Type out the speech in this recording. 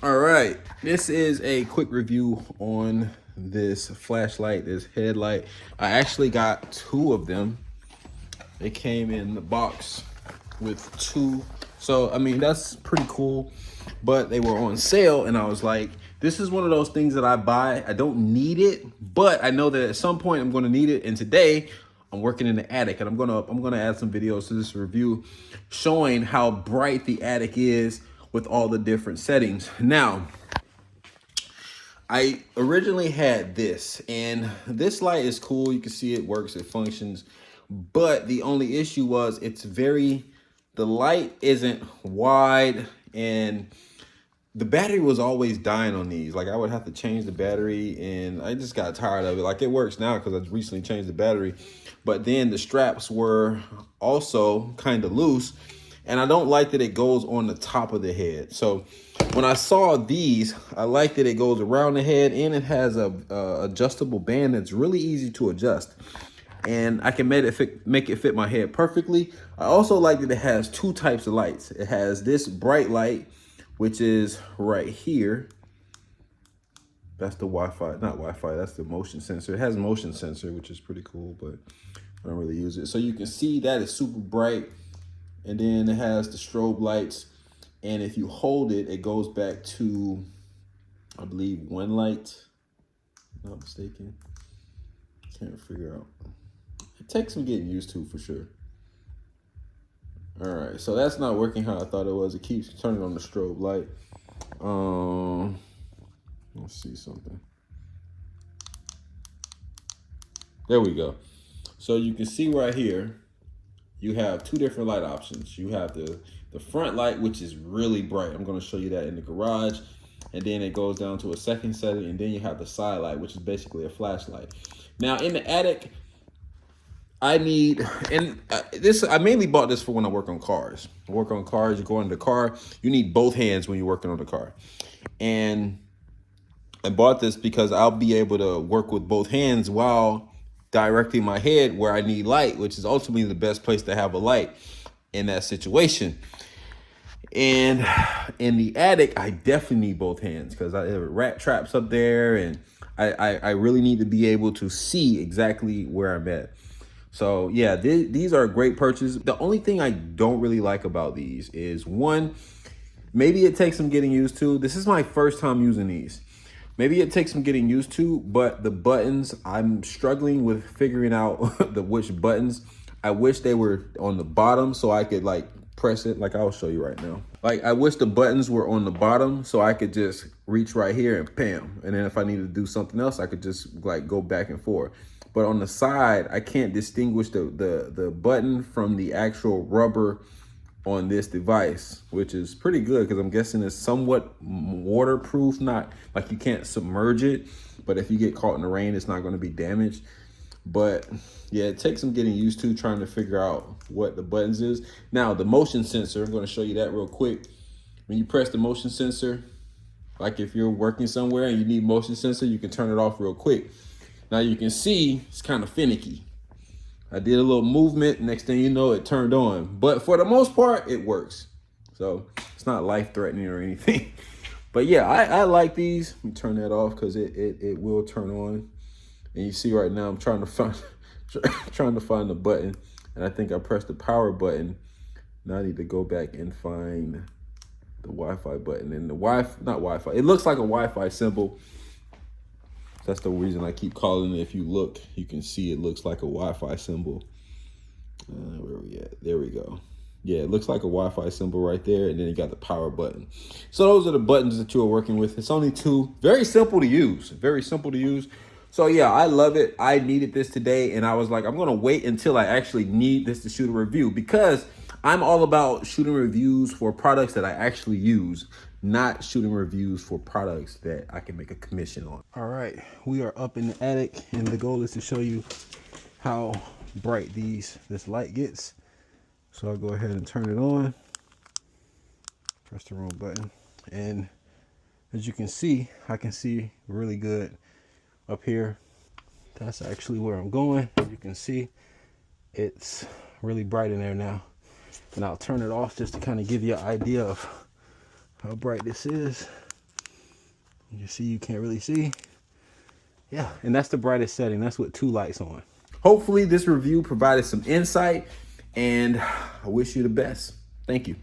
All right, this is a quick review on this flashlight, this headlight. I actually got two of them. They came in the box with two. So, I mean, that's pretty cool. But they were on sale, and I was like, this is one of those things that I buy. I don't need it, but I know that at some point I'm going to need it. And today, I'm working in the attic, and I'm gonna add some videos to this review showing how bright the attic is with all the different settings. Now, I originally had this, and this light is cool. You can see it works, it functions. But the only issue was the light isn't wide, and the battery was always dying on these. Like, I would have to change the battery, and I just got tired of it. Like, it works now because I recently changed the battery. But then the straps were also kind of loose, and I don't like that it goes on the top of the head. So when I saw these, I like that it goes around the head, and it has a adjustable band that's really easy to adjust. And I can make it fit my head perfectly. I also like that it has two types of lights. It has this bright light, which is right here. That's the Wi-Fi, not Wi-Fi, that's the motion sensor. It has motion sensor, which is pretty cool, but I don't really use it. So you can see that it's super bright. And then it has the strobe lights. And if you hold it, it goes back to, I believe, one light. If I'm not mistaken. Can't figure out. It takes some getting used to for sure. All right, so that's not working how I thought it was. It keeps turning on the strobe light. Let's see something. There we go. So you can see right here, you have two different light options. You have the front light, which is really bright. I'm going to show you that in the garage. And then it goes down to a second setting. And then you have the side light, which is basically a flashlight. Now in the attic, I need, and I mainly bought this for when I work on cars. I work on cars, you go into the car, you need both hands when you're working on the car. And I bought this because I'll be able to work with both hands while directing my head where I need light, which is ultimately the best place to have a light in that situation. And in the attic, I definitely need both hands because I have rat traps up there, and I really need to be able to see exactly where I'm at. So yeah, these are a great purchase. The only thing I don't really like about these is, one, maybe it takes some getting used to. This is my first time using these. Maybe it takes some getting used to, but the buttons, I'm struggling with figuring out which buttons. I wish they were on the bottom so I could like press it. Like, I'll show you right now. Like, I wish the buttons were on the bottom so I could just reach right here and bam. And then if I needed to do something else, I could just like go back and forth. But on the side, I can't distinguish the button from the actual rubber on this device, which is pretty good because I'm guessing it's somewhat waterproof, not like you can't submerge it, but if you get caught in the rain, it's not going to be damaged. But yeah, it takes some getting used to trying to figure out what the buttons is. Now, the motion sensor, I'm going to show you that real quick. When you press the motion sensor, like if you're working somewhere and you need motion sensor, you can turn it off real quick. Now you can see it's kind of finicky. I did a little movement, next thing you know, it turned on. But for the most part, it works. So it's not life-threatening or anything. But yeah, I like these. Let me turn that off because it will turn on. And you see right now, I'm trying to find the button. And I think I pressed the power button. Now I need to go back and find the Wi-Fi button. And the not Wi-Fi, it looks like a Wi-Fi symbol. That's the reason I keep calling it. If you look, you can see it looks like a Wi-Fi symbol. Where are we at? There we go. Yeah, it looks like a Wi-Fi symbol right there. And then you got the power button. So those are the buttons that you are working with. It's only two. Very simple to use. Very simple to use. So yeah, I love it. I needed this today. And I was like, I'm going to wait until I actually need this to shoot a review, because I'm all about shooting reviews for products that I actually use, not shooting reviews for products that I can make a commission on. All right, we are up in the attic, and the goal is to show you how bright this light gets. So I'll go ahead and turn it on. Press the wrong button, and as you can see, I can see really good up here. That's actually where I'm going. You can see it's really bright in there now. And I'll turn it off just to kind of give you an idea of how bright this is. You see, you can't really see. Yeah, and that's the brightest setting. That's with 2 lights on. Hopefully this review provided some insight, and I wish you the best. Thank you.